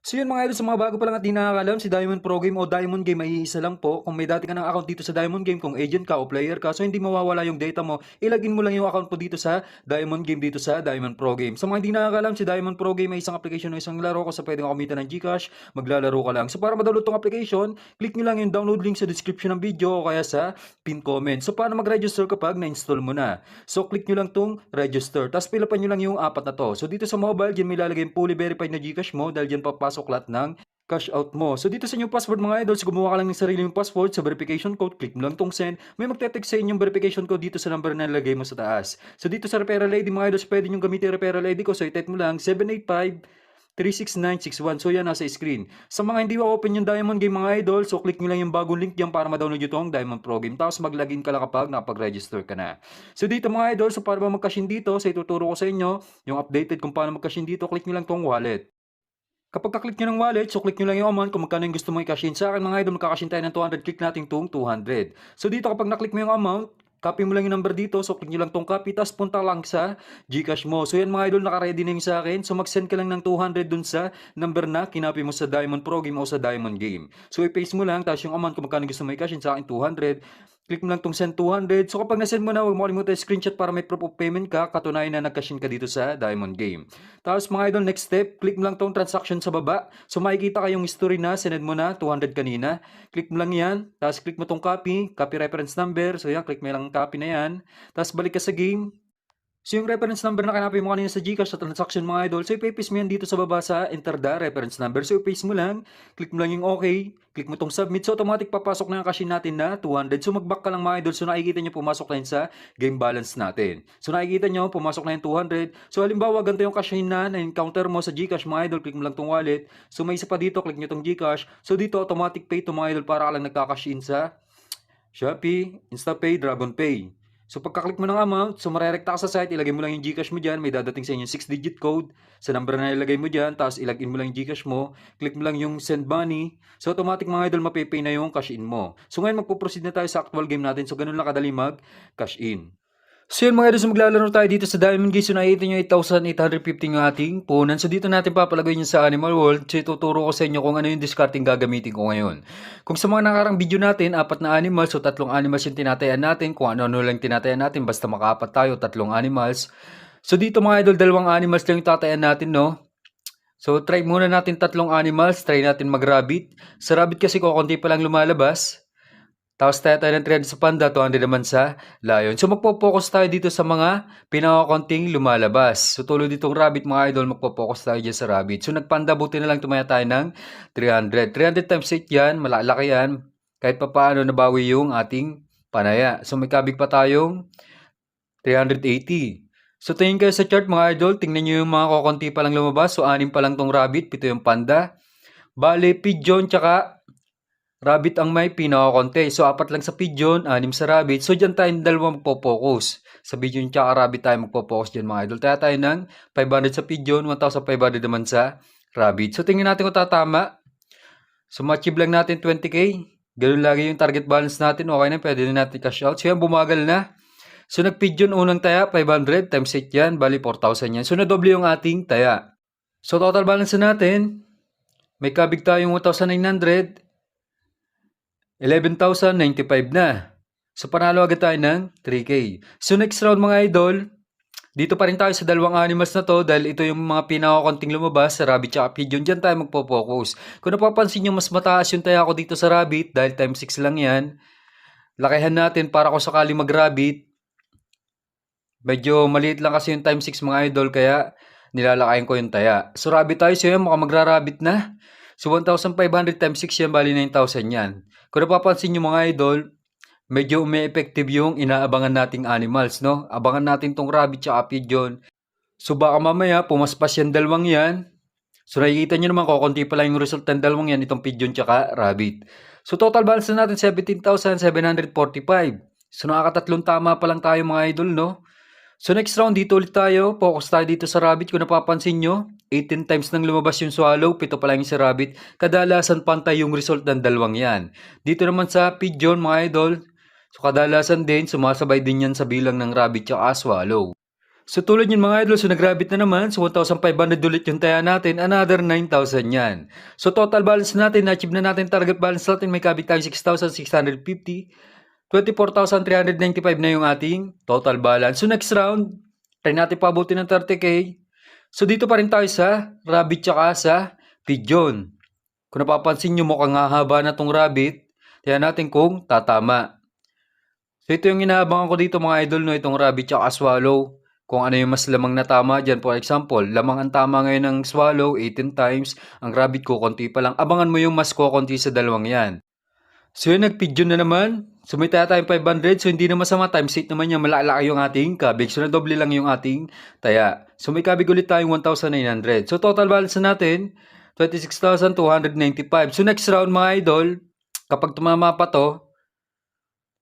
So yun mga idol, sa mga bago pa lang at di nakakalam, si Diamond Pro Game o Diamond Game ay iisa lang po. Kung may dati ka ng account dito sa Diamond Game, kung agent ka o player ka, so hindi mawawala yung data mo, ilagin mo lang yung account mo dito sa Diamond Game, dito sa Diamond Pro Game. Sa mga hindi nakakalam, si Diamond Pro Game ay isang application o isang laro kung sa pwedeng kumita ng Gcash, maglalaro ka lang. So para ma-download tong application, click nyo lang yung download link sa description ng video o kaya sa pin comment. So paano mag-register kapag na-install mo na? So click nyo lang tong register, tapos pilapan nyo lang yung apat na to. So dito sa mobile, dyan may lalagay yung fully verified na Gcash mo dahil dyan papasok lahat ng cash out mo. So dito sa inyong password mga idol, so gumawa ka lang ng sarili mong password sa verification code, click mo lang tong send. May magte-text sa inyong verification code dito sa number na nilagay mo sa taas. So dito sa referral ID mga idol, so pwede nyo gamitin yung referral ID ko. So i-type mo lang 785-36961. So yan nasa screen. Sa mga hindi open yung Diamond Game mga idol, so click nyo lang yung bagong link diyan para ma-download nyo tong Diamond Pro Game. Tapos mag-login ka lang kapag nakapag-register ka na. So dito mga idol, so para ba mag-cash in dito, so ituturo ko sa inyo yung updated kung paano mag-cash in dito. Click nyo lang tong wallet. Kapag ka-click nyo ng wallet, so click nyo lang yung amount kung magkano yung gusto mong i-cash in. Sa akin mga idol, magka-cash in tayo ng 200, click natin itong 200. So dito kapag na-click mo yung amount, copy mo lang yung number dito, so click nyo lang tong copy, tapos punta lang sa Gcash mo. So yan mga idol, naka-ready na yung sa akin. So mag-send ka lang ng 200 dun sa number na kinopy mo sa Diamond Pro Game o sa Diamond Game. So i-paste mo lang, tapos yung amount kung magkano gusto mo i-cash in, sa akin 200. Click mo lang tong send 200. So kapag na-send mo na, huwag mo kalimutan screenshot para may proof of payment ka, katunayan na nag-cash in ka dito sa Diamond Game. Tapos mga idol, next step, click mo lang tong transaction sa baba. So makikita kayong history na sinend mo na 200 kanina. Click mo lang yan. Tapos click mo tong copy reference number. So yan, click mo lang copy na yan. Tapos balik ka sa game. So yung reference number na kinapay mo kanina sa Gcash sa transaction mga idol, so ipapaste mo yan dito sa baba sa enter the reference number. So ipaste mo lang, click mo lang yung okay, click mo tong submit. So automatic papasok na yung cash in natin na 200. So mag-back ka lang mga idol. So nakikita nyo pumasok na yun sa game balance natin. So nakikita nyo pumasok na yung 200. So halimbawa ganito yung cash in na na-encounter mo sa Gcash mga idol, click mo lang tong wallet. So may isa pa dito, click nyo tong Gcash. So dito automatic pay to mga idol para ka lang nagka-cash in sa Shopee, InstaPay, DragonPay. So pagka-click mo ng amount, so marerekta ka sa site, ilagay mo lang yung Gcash mo dyan, may dadating sa inyo 6-digit code sa number na ilagay mo dyan, tapos ilagin mo lang yung Gcash mo, click mo lang yung send money, so automatic mga idol mapipay na yung cash in mo. So ngayon magpo-proceed na tayo sa actual game natin, so ganun lang kadali mag-cash in. So yun mga idol, so maglalaro tayo dito sa Diamond Gate. So nakikita nyo 8,850 yung ating punan. So dito natin papalagay yun sa Animal World. So ituturo ko sa inyo kung ano yung discarding gagamitin ko ngayon. Kung sa mga nakarang video natin, 4 na animals, so 3 animals yung tinatayan natin. Kung ano-ano lang tinatayan natin, basta makaapat tayo, 3 animals. So dito mga idol, 2 animals lang yung tatayan natin, no? So try muna natin 3 animals. Try natin mag-rabbit. Sa rabbit kasi ko, konti pa lang lumalabas. Tapos tayo ng 300 sa panda, 200 naman sa lion. So magpo-focus tayo dito sa mga pinakakonting lumalabas. So tulad ditong rabbit mga idol, magpo-focus tayo dyan sa rabbit. So nagpanda, buti na lang tumaya tayo ng 300. 300 times 8 yan, malalaki yan. Kahit pa paano nabawi yung ating panaya. So may kabig pa tayong 380. So tingin kayo sa chart mga idol, tingnan nyo yung mga kukunti pa lang lumabas. So 6 pa lang tong rabbit, 7 yung panda. Bale, pigeon, tsaka rabbit ang may pinakakonti. So, 4 lang sa pigeon, 6 sa rabbit. So, dyan tayo dalawa magpo-focus. Sa pigeon tsaka rabbit tayo magpo-focus dyan mga idol. Kaya tayo ng 500 sa pigeon, 1,500 naman sa rabbit. So, tingnan natin kung tatama. So, ma-achieve lang natin 20k. Ganun lagi yung target balance natin. Okay na, pwede na natin cash out. So, yan, bumagal na. So, nag-pigeon unang taya, 500 times 8 yan. Bali, 4,000 yan. So, nadoble yung ating taya. So, total balance na natin. May kabig tayong 1,900. 11,095 na. So, panalo agad tayo ng 3K. So, next round mga idol, dito pa rin tayo sa 2 animals na to dahil ito yung mga pinakakonting lumabas sa rabbit at pigeon. Diyan tayo magpo-focus. Kung napapansin nyo, mas mataas yung taya ko dito sa rabbit dahil times 6 lang yan. Lakihan natin para kung sakali mag-rabbit. Medyo maliit lang kasi yung times 6 mga idol kaya nilalakayin ko yung taya. So, rabbit tayo. So, yan, mukhang magra-rabbit na. So, 1,500 times 6 yan, bali 9,000 yan. Kung napapansin nyo mga idol, medyo umi-effective yung inaabangan nating animals, no? Abangan natin tong rabbit at pigeon. So, baka mamaya, pumaspas yan 2 yan. So, nakikita nyo naman, kukunti pa lang yung result ng 2 yan, itong pigeon at rabbit. So, total balance na natin, 17,745. So, nakakatatlong tama pa lang tayo mga idol, no? So next round, dito ulit tayo. Focus tayo dito sa rabbit. Kung napapansin nyo, 18 times nang lumabas yung swallow, 7 pa lang yung sa rabbit. Kadalasan pantay yung result ng 2 yan. Dito naman sa pigeon, mga idol, so kadalasan din, sumasabay din yan sa bilang ng rabbit at swallow. So tulad yun mga idol, so nagrabit na naman. So 1,500 ulit yung taya natin. Another 9,000 yan. So total balance natin, na-achieve na natin target balance natin. May kabit tayo 6,650. 24,395 na yung ating total balance. So next round, try natin pabuti ng 30k. So dito pa rin tayo sa rabbit tsaka sa pigeon. Kung napapansin nyo, mukhang hahaba na tong rabbit. Tiyan natin kung tatama. So ito yung inaabangan ko dito mga idol, no, itong rabbit tsaka swallow. Kung ano yung mas lamang na tama dyan. For example, lamang ang tama ngayon ng swallow 18 times. Ang rabbit ko konti pa lang. Abangan mo yung mas konti sa dalawang yan. So yun, nag-pigeon na naman. So may taya tayong 500. So hindi na masama. Times 8 naman yan. Malaki yung ating kabig. So nadoble lang yung ating taya. So may kabig ulit tayong 1,900. So total balance na natin 26,295. So next round mga idol, kapag tumama pa to,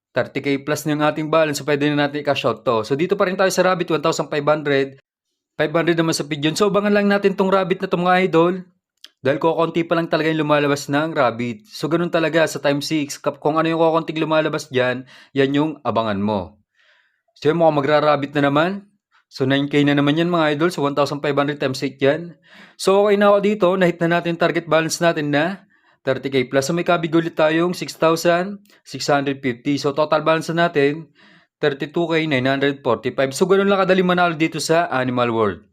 30k plus na yung ating balance, so pwede na natin i-cash out to. So dito pa rin tayo sa rabbit, 1,500. 500 naman sa pigeon. So abangan lang natin tong rabbit na to mga idol. Dahil kukunti pa lang talaga yung lumalabas ng rabbit. So ganun talaga sa time 6. Kung ano yung kukunting lumalabas dyan, yan yung abangan mo. So yun, mukhang magra-rabbit na naman. So 9k na naman yan mga idol. So 1,500 times 8 yan. So okay na ako dito. Na-hit na natin target balance natin na 30k plus. So may kabig ulit tayong 6,650. So total balance na natin 32k 945. So ganun lang kadali manalo dito sa Animal World.